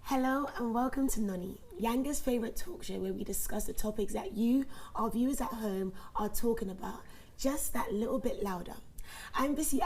Hello and welcome to Noni, Yanga's favourite talk show where we discuss the topics that you, our viewers at home, are talking about, just that little bit louder. I'm Bisi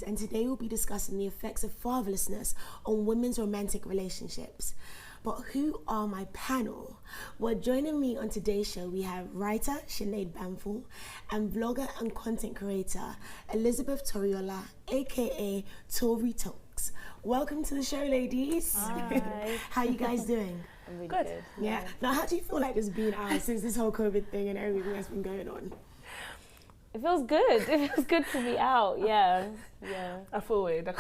and today we'll be discussing the effects of fatherlessness on women's romantic relationships. But who are my panel? Well, joining me on today's show, we have writer Sinead Banful and vlogger and content creator Elizabeth Toriola, aka Tori Talks. Welcome to the show, ladies. Hi. How you guys doing? I'm really good. good. Yeah. Now, how do you feel like it's been out since this whole COVID thing and everything that's been going on? It feels good. It feels good to be out. Yeah. I feel weird.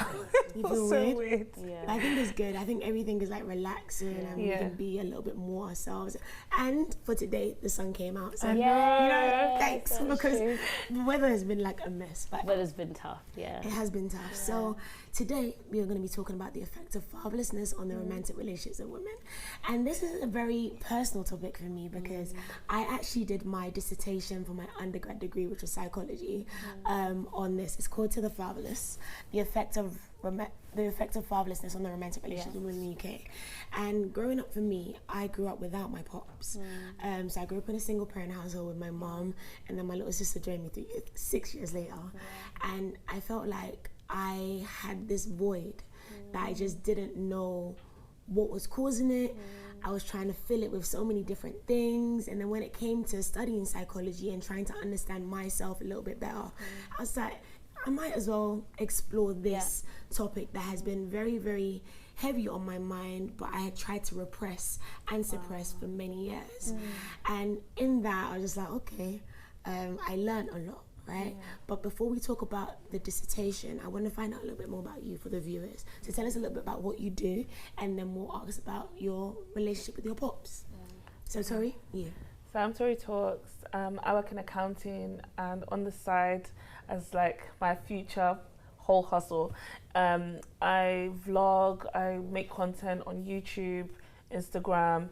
You feel so weird? weird. Yeah. I think it's good. I think everything is like relaxing and we can be a little bit more ourselves. And for today, the sun came out. So, thanks. that's Because true. the weather has been like a mess. But But it's been tough. Yeah. it has been tough. So today, we are going to be talking about the effect of fatherlessness on the romantic relationships of women. And this is a very personal topic for me because I actually did my dissertation for my undergrad degree, which was psychology, on this. It's called To the Fatherless, the effect of fatherlessness on the romantic relationships of women in the UK. And growing up for me, I grew up without my pops. So I grew up in a single parent household with my mom, and then my little sister joined me 6 years later. And I felt like I had this void that I just didn't know what was causing it. I was trying to fill it with so many different things, and then when it came to studying psychology and trying to understand myself a little bit better, I was like, I might as well explore this topic that has been very, very heavy on my mind, but I had tried to repress and suppress for many years. And in that, I was just like, okay, I learned a lot. Right? But before we talk about the dissertation, I want to find out a little bit more about you for the viewers. So tell us a little bit about what you do, and then we'll ask about your relationship with your pops. So Tori, you. So I'm Tori Talks. I work in accounting, and on the side, as like my future whole hustle, I vlog, I make content on YouTube, Instagram.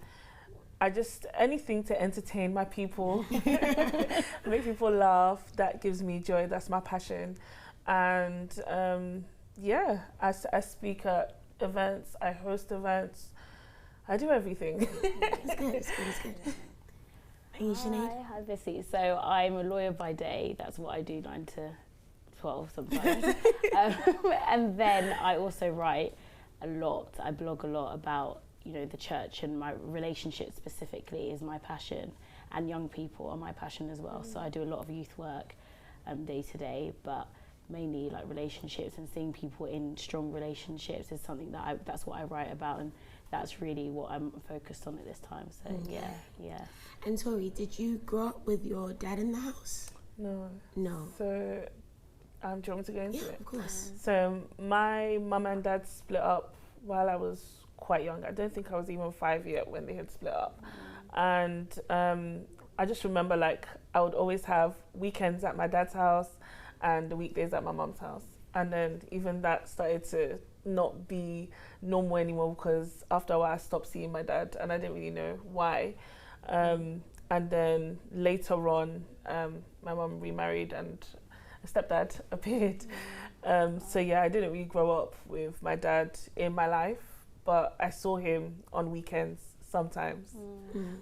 Anything to entertain my people, make people laugh, that gives me joy, that's my passion. And I speak at events, I host events, I do everything. It's good. And you, Sinead? Hi, Bisi. So I'm a lawyer by day. That's what I do 9 to 12 sometimes. And then I also write a lot. I blog a lot about the church, and my relationship specifically is my passion, and young people are my passion as well. So I do a lot of youth work day to day, but mainly like relationships, and seeing people in strong relationships is something that's what I write about, and that's really what I'm focused on at this time. So yeah. And Tori, did you grow up with your dad in the house? No. So, do you want me to go into it? of course. So my mum and dad split up while I was quite young. I don't think I was even 5 yet when they had split up. And I just remember like I would always have weekends at my dad's house and the weekdays at my mum's house. And then even that started to not be normal anymore, because after a while I stopped seeing my dad and I didn't really know why. And then later on, my mum remarried and a stepdad appeared. So I didn't really grow up with my dad in my life, but I saw him on weekends sometimes.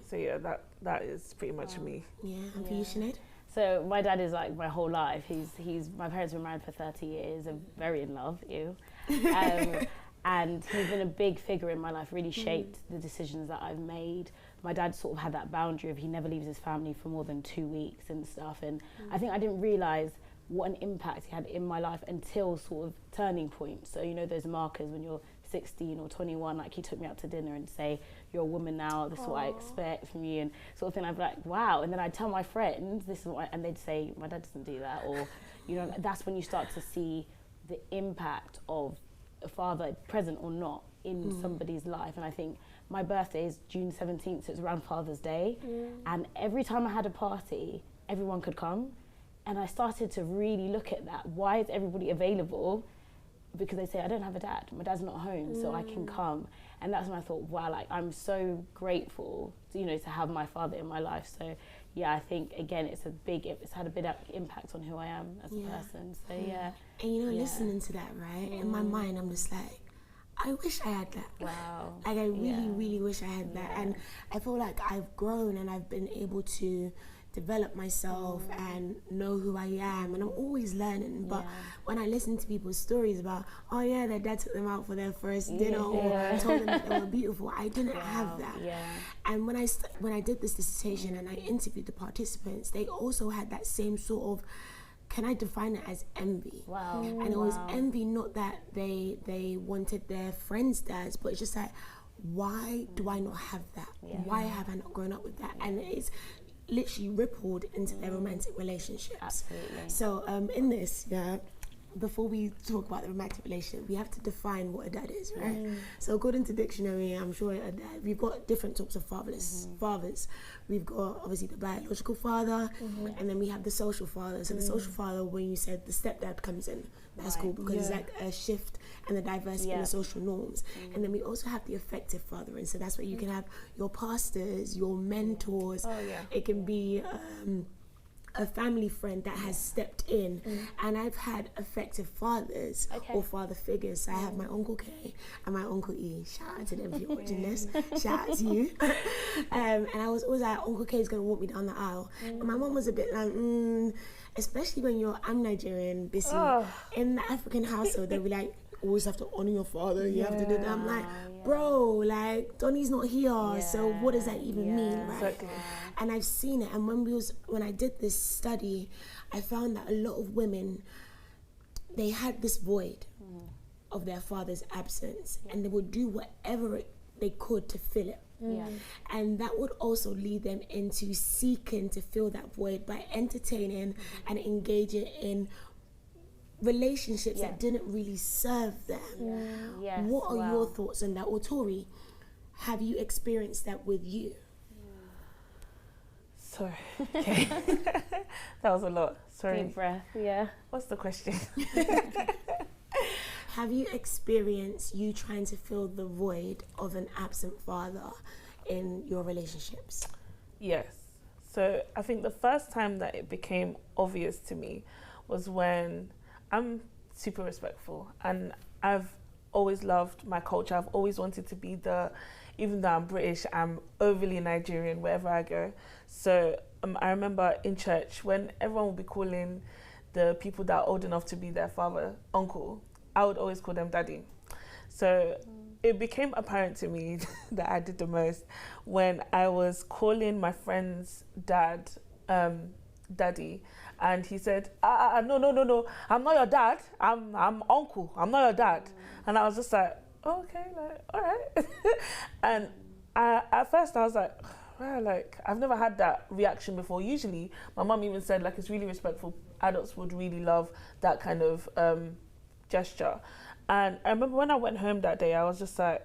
So that is pretty much me. Yeah, and for you, Sinead? So my dad is like my whole life. He's my parents were married for 30 years and very in love, and he's been a big figure in my life, really shaped the decisions that I've made. My dad sort of had that boundary of he never leaves his family for more than 2 weeks and stuff, and I think I didn't realise what an impact he had in my life until sort of turning point. So those markers when you're 16 or 21, like he took me out to dinner and say, you're a woman now, this is what I expect from you, and sort of thing. I'd be like, wow. And then I'd tell my friends this is what and they'd say, my dad doesn't do that, or that's when you start to see the impact of a father, present or not, in somebody's life. And I think my birthday is June 17th, so it's around Father's Day, and every time I had a party, everyone could come, and I started to really look at that. Why is everybody available? Because they say, I don't have a dad, my dad's not home, so I can come. And that's when I thought, wow, like I'm so grateful to have my father in my life. So I think again it's had a big impact on who I am as a person. So And listening to that, right, in my mind I'm just like, I wish I had that. Wow. Like I really wish I had that. And I feel like I've grown and I've been able to develop myself and know who I am, and I'm always learning. But when I listen to people's stories about, oh yeah, their dad took them out for their first dinner or told them that they were beautiful, I didn't have that. And when I did this dissertation and I interviewed the participants, they also had that same sort of, can I define it as envy? Wow. And it was envy, not that they wanted their friends' dads, but it's just like, why do I not have that? Why have I not grown up with that? And it's literally rippled into their romantic relationships. Absolutely. So in this, before we talk about the romantic relationship, we have to define what a dad is, right? So according to dictionary, I'm sure a dad, we've got different types of fathers. We've got obviously the biological father, and then we have the social father. So the social father, when you said the stepdad comes in, that's cool, because it's like a shift and the diversity in the social norms. And then we also have the affective fathering. So that's where you can have your pastors, your mentors. It can be a family friend that has stepped in. And I've had effective fathers or father figures. So I have my Uncle K and my Uncle E. Shout out to them if you're watching this. Shout out to you. And I was always like, Uncle K is going to walk me down the aisle. And my mom was a bit like, especially when I'm Nigerian, Bisi. In the African household, they'll be like, always have to honor your father, you have to do that. I'm like, bro, like Donnie's not here, so what does that even mean, right? Exactly. And I've seen it, and when I did this study, I found that a lot of women, they had this void of their father's absence, and they would do whatever they could to fill it. And that would also lead them into seeking to fill that void by entertaining and engaging in relationships that didn't really serve them. What are your thoughts on that? Or Tori, have you experienced that with you? Sorry. Okay. That was a lot. Sorry. Deep breath. What's the question? Have you experienced you trying to fill the void of an absent father in your relationships? Yes. So I think the first time that it became obvious to me was when I'm super respectful, and I've always loved my culture. I've always wanted to be even though I'm British, I'm overly Nigerian wherever I go. So I remember in church when everyone would be calling the people that are old enough to be their father uncle, I would always call them daddy. So it became apparent to me that I did the most when I was calling my friend's dad daddy, and he said, no, I'm not your dad, I'm uncle, I'm not your dad. And I was just like, oh, okay, like, all right. And at first I was like, wow, like I've never had that reaction before. Usually my mum even said, like, it's really respectful, adults would really love that kind of gesture. And I remember when I went home that day, I was just like,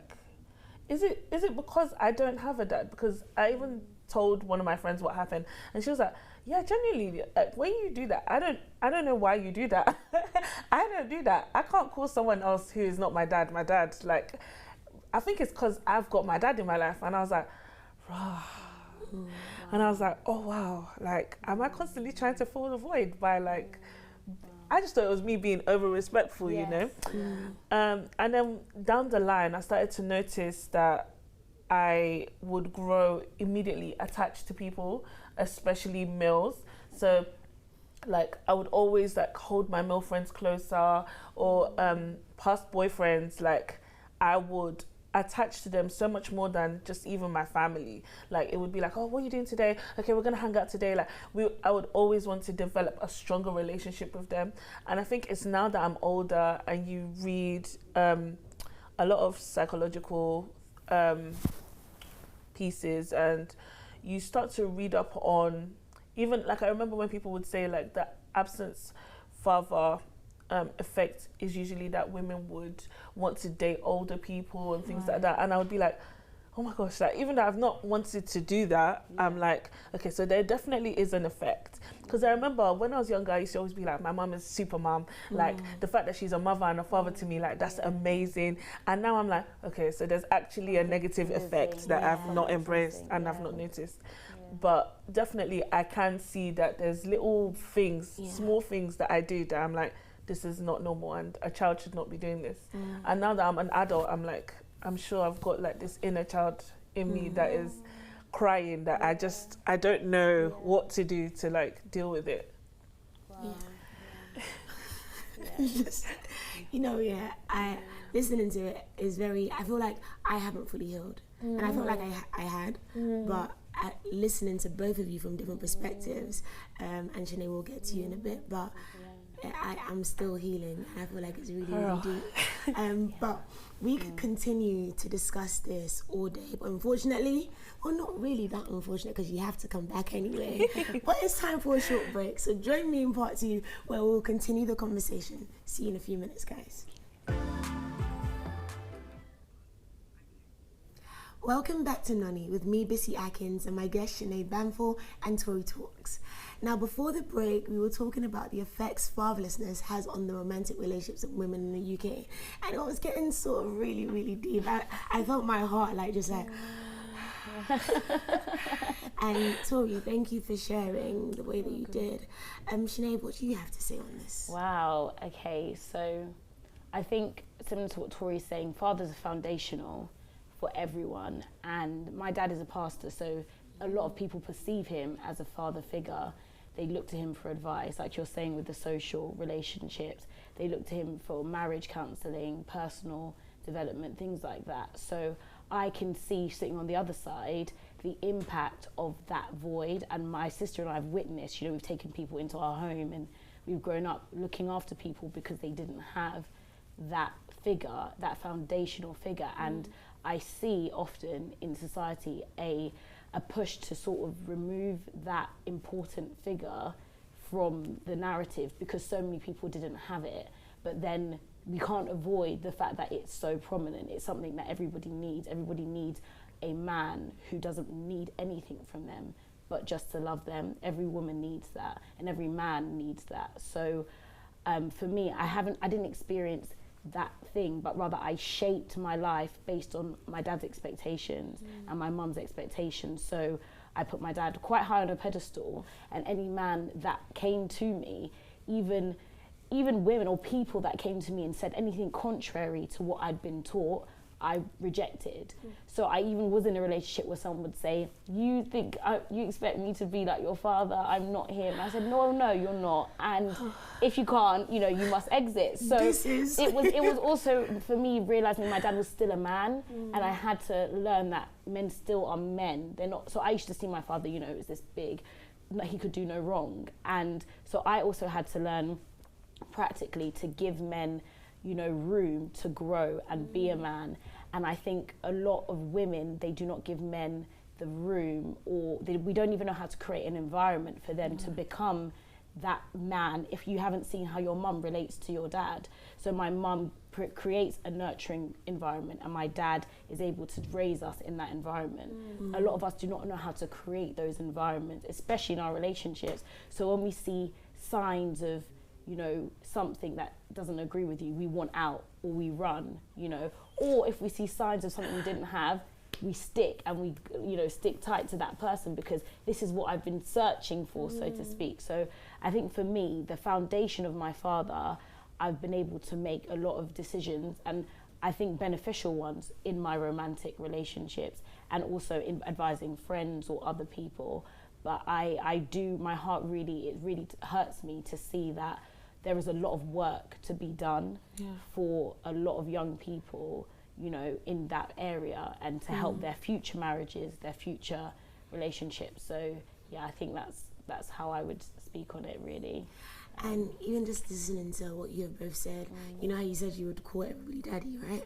is it because I don't have a dad? Because I even told one of my friends what happened, and she was like, yeah, genuinely, when you do that, I don't know why you do that. I don't do that. I can't call someone else who is not my dad. Like, I think it's because I've got my dad in my life. And I was like, rah. And I was like, oh wow, like, am I constantly trying to fill the void by, like, I just thought it was me being over respectful, you know. And then down the line, I started to notice that I would grow immediately attached to people, especially males. So like I would always like hold my male friends closer, or past boyfriends, like I would attach to them so much more than just even my family. Like it would be like, oh, what are you doing today? Okay, we're gonna hang out today. Like I would always want to develop a stronger relationship with them. And I think it's now that I'm older and you read a lot of psychological pieces, and you start to read up on, even like I remember when people would say like the absence father effect is usually that women would want to date older people and things like that. And I would be like, oh my gosh, like even though I've not wanted to do that, I'm like, okay, so there definitely is an effect. Because I remember when I was younger, I used to always be like, my mum is super mum. Like the fact that she's a mother and a father to me, like that's amazing. And now I'm like, okay, so there's actually a negative effect that I've not embraced and I've not noticed. But definitely I can see that there's little things, small things that I do that I'm like, this is not normal and a child should not be doing this. And now that I'm an adult, I'm like, I'm sure I've got like this inner child in me that is crying, that I don't know what to do to like deal with it. Just, I listening to it is very, I feel like I haven't fully healed, and I felt like I had, but listening to both of you from different perspectives, and Sinead will get to you in a bit, but I'm still healing, and I feel like it's really, really deep. But we could continue to discuss this all day, but unfortunately, well, not really that unfortunate, because you have to come back anyway. But it's time for a short break, so join me in part 2, where we'll continue the conversation. See you in a few minutes, guys. Welcome back to Noni with me, Bisi and my guest Sinead Banful and Tori Talks. Now, before the break, we were talking about the effects fatherlessness has on the romantic relationships of women in the UK, and it was getting sort of really, really deep. I felt my heart just like. And Tori, thank you for sharing the way that you did. Sinead, what do you have to say on this? Wow. Okay, so I think similar to what Tori's saying, fathers are foundational for everyone, and my dad is a pastor, so a lot of people perceive him as a father figure. They look to him for advice, like you're saying with the social relationships. They look to him for marriage counselling, personal development, things like that. So I can see, sitting on the other side, the impact of that void, and my sister and I have witnessed, we've taken people into our home and we've grown up looking after people because they didn't have that figure, that foundational figure. And I see often in society a push to sort of remove that important figure from the narrative because so many people didn't have it. But then we can't avoid the fact that it's so prominent. It's something that everybody needs. Everybody needs a man who doesn't need anything from them but just to love them. Every woman needs that, and every man needs that. So for me, I didn't experience that thing, but rather I shaped my life based on my dad's expectations and my mum's expectations. So I put my dad quite high on a pedestal, and any man that came to me, even women or people that came to me and said anything contrary to what I'd been taught, I rejected. So I even was in a relationship where someone would say, you expect me to be like your father, I'm not him. I said, no, you're not. And if you can't, you must exit. So it was also, for me, realizing my dad was still a man, and I had to learn that men still are men. They're not. So I used to see my father, as this big, he could do no wrong. And so I also had to learn practically to give men room to grow and be a man. And I think a lot of women, they do not give men the room, or we don't even know how to create an environment for them to become that man. If you haven't seen how your mum relates to your dad, so my mum creates a nurturing environment, and my dad is able to raise us in that environment. A lot of us do not know how to create those environments, especially in our relationships. So when we see signs of something that doesn't agree with you, we want out, or we run, or if we see signs of something we didn't have, we stick, and we stick tight to that person because this is what I've been searching for, so to speak. So I think for me, the foundation of my father, I've been able to make a lot of decisions, and I think beneficial ones, in my romantic relationships, and also in advising friends or other people. But I do, my heart really hurts me to see that there is a lot of work to be done for a lot of young people, in that area, and to help their future marriages, their future relationships. So yeah, I think that's how I would speak on it, really. And even just listening to what you have both said, you know how you said you would call everybody daddy, right?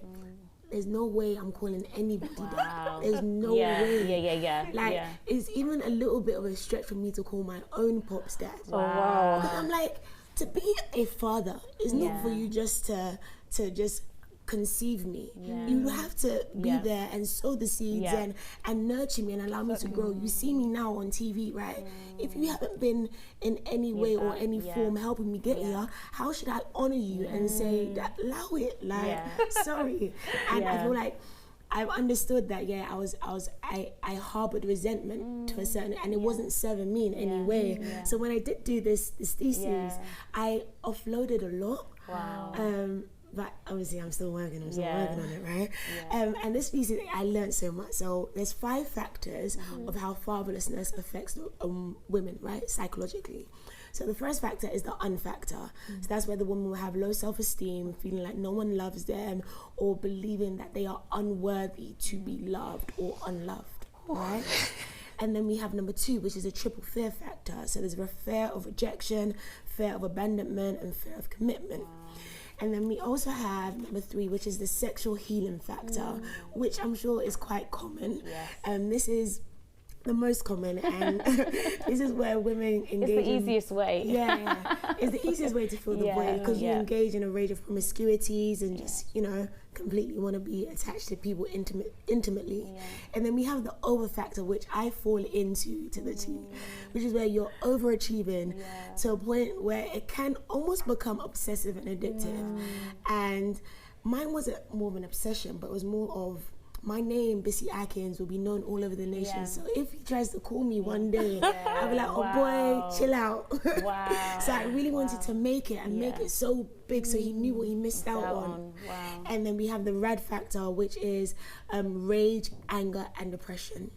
There's no way I'm calling anybody daddy. There's no way. Yeah. It's even a little bit of a stretch for me to call my own pops dad. Wow. Because I'm like, to be a father is not for you just to just conceive me. You have to be there and sow the seeds and nurture me and allow me to grow. You see me now on TV, right? If you haven't been in any way or any form helping me get here, how should I honor you and say that, allow it, sorry. And I feel like I've understood that I harbored resentment to a certain, and it wasn't serving me in any way. So when I did do this thesis, I offloaded a lot. Wow. But obviously I'm still working on it, right? Yeah. And this piece, I learned so much. So there's 5 factors of how fatherlessness affects women, right, psychologically. So the first factor is the unfactor. So that's where the woman will have low self-esteem, feeling like no one loves them, or believing that they are unworthy to be loved or unloved, right? And then we have number 2, which is a triple fear factor. So there's a fear of rejection, fear of abandonment, and fear of commitment. And then we also have number 3, which is the sexual healing factor, which I'm sure is quite common. Yes. This is the most common, and this is where women engage. It's the easiest way. Yeah, it's the easiest way to fill the void, because you engage in a range of promiscuities and just, completely want to be attached to people intimately. And then we have the over factor, which I fall into to the T, which is where you're overachieving to a point where it can almost become obsessive and addictive. And mine wasn't more of an obsession, but it was more of, my name, Bisi Atkins, will be known all over the nation. So if he tries to call me one day, I'll be like, oh boy, chill out. So I really wanted to make it and make it so big so he knew what he missed out on. And then we have the red factor, which is rage, anger, and depression.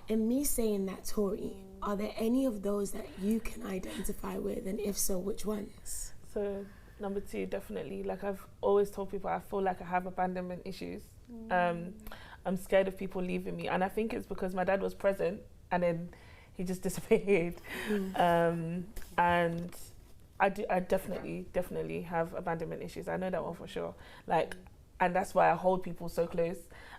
And me saying that, Tori, are there any of those that you can identify with? And if so, which ones? So number 2, definitely. Like I've always told people, I feel like I have abandonment issues. I'm scared of people leaving me, and I think it's because my dad was present and then he just disappeared. And I definitely have abandonment issues. I know that one for sure. And that's why I hold people so close,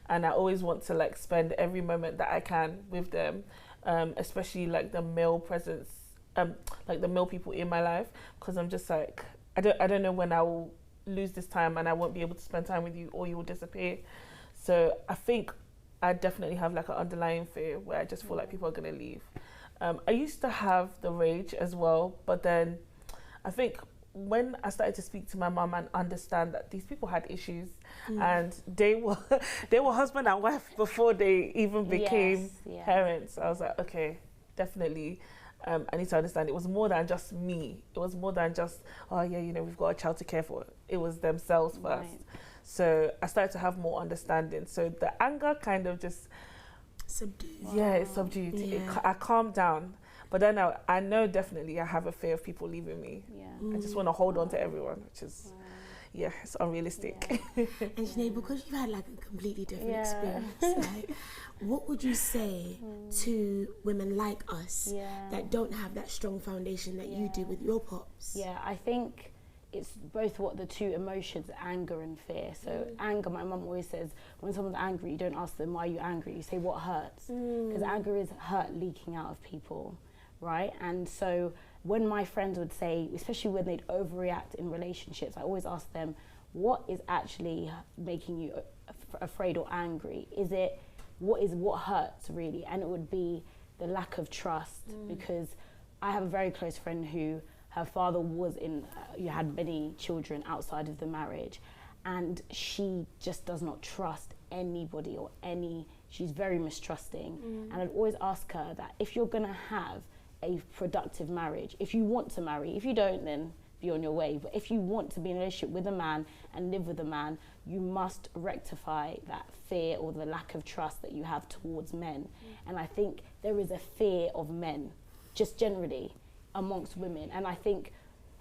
and I always want to spend every moment that I can with them, especially the male presence, the male people in my life, because I'm just I don't know when I will lose this time and I won't be able to spend time with you, or you will disappear. So I think I definitely have an underlying fear where I just feel like people are going to leave. I used to have the rage as well, but then I think when I started to speak to my mum and understand that these people had issues and they were husband and wife before they even became parents, I was like, okay, definitely. I need to understand it was more than just me. It was more than just, we've got a child to care for. It was themselves first. So I started to have more understanding. So the anger kind of just subdued. Yeah, it's subdued. I calmed down. But then I know definitely I have a fear of people leaving me. I just want to hold on to everyone, which is, it's unrealistic. And Sinead, because you've had a completely different experience, what would you say to women like us that don't have that strong foundation that you do with your pops? Yeah, I think it's both what the 2 emotions, anger and fear. So anger, my mum always says, when someone's angry, you don't ask them, why are you angry? You say, what hurts? Because anger is hurt leaking out of people, right? And so when my friends would say, especially when they'd overreact in relationships, I always ask them, what is actually making you afraid or angry? What hurts really? And it would be the lack of trust, because I have a very close friend who, her father was had many children outside of the marriage, and she just does not trust anybody she's very mistrusting. And I'd always ask her that if you're gonna have a productive marriage, if you want to marry, if you don't, then be on your way. But if you want to be in a relationship with a man and live with a man, you must rectify that fear or the lack of trust that you have towards men. And I think there is a fear of men, just generally, amongst women. And I think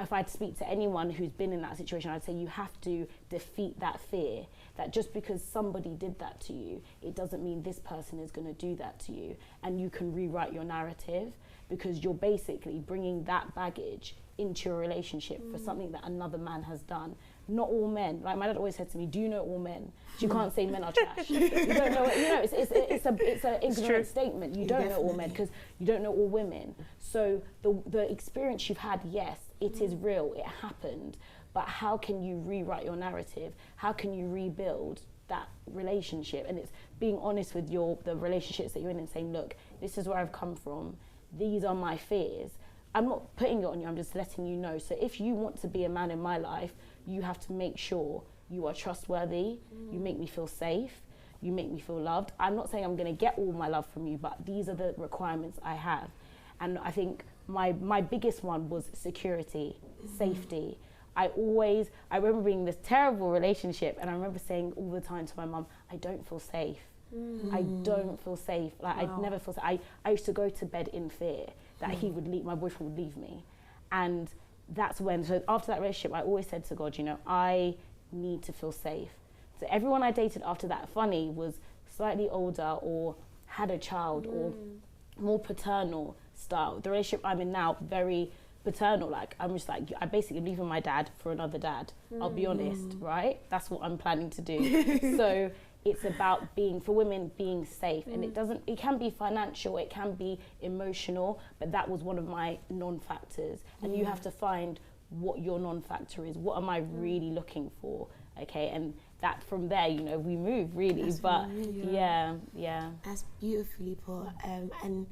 if I'd speak to anyone who's been in that situation, I'd say you have to defeat that fear, that just because somebody did that to you, it doesn't mean this person is going to do that to you. And you can rewrite your narrative, because you're basically bringing that baggage into your relationship for something that another man has done. Not all men. Like my dad always said to me, do you know all men? You can't say men are trash. You don't know. It's an ignorant statement. You don't know all men because you don't know all women. So the experience you've had, yes, it is real. It happened. But how can you rewrite your narrative? How can you rebuild that relationship? And it's being honest with the relationships that you're in and saying, look, this is where I've come from. These are my fears. I'm not putting it on you, I'm just letting you know. So if you want to be a man in my life, you have to make sure you are trustworthy, you make me feel safe, you make me feel loved. I'm not saying I'm gonna get all my love from you, but these are the requirements I have. And I think my biggest one was security, safety. I remember being in this terrible relationship, and I remember saying all the time to my mum, I don't feel safe. I don't feel safe. Like, I'd never feel safe. I used to go to bed in fear that my boyfriend would leave me. And that's when, so after that relationship, I always said to God, you know, I need to feel safe. So everyone I dated after that, funny, was slightly older or had a child or more paternal style. The relationship I'm in now, very paternal. Like, I'm just like, I basically leaving my dad for another dad. I'll be honest, right? That's what I'm planning to do. So it's about for women being safe, and it can be financial, it can be emotional, but that was one of my non-factors. And you have to find what your non-factor is. What am I really looking for? Okay, and that from there, you know, we move really. That's yeah. That's beautifully put. And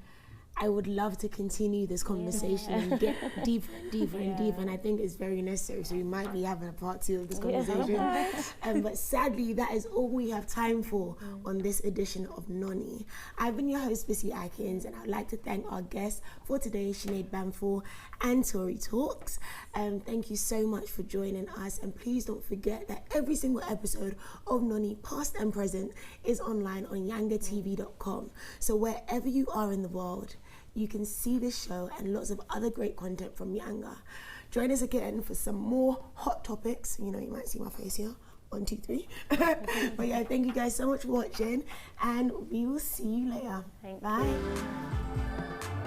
I would love to continue this conversation and get deeper and deeper and deeper, and I think it's very necessary, so we might be having a part 2 of this conversation. But sadly, that is all we have time for on this edition of Noni. I've been your host, Bisi, and I'd like to thank our guests for today, Sinead Banful and Tori Talks. Thank you so much for joining us, and please don't forget that every single episode of Noni, past and present, is online on yangatv.com. So wherever you are in the world, you can see this show and lots of other great content from Yanga. Join us again for some more hot topics. You know, you might see my face here. 1, 2, 3. But yeah, thank you guys so much for watching, and we will see you later. Thanks. Bye.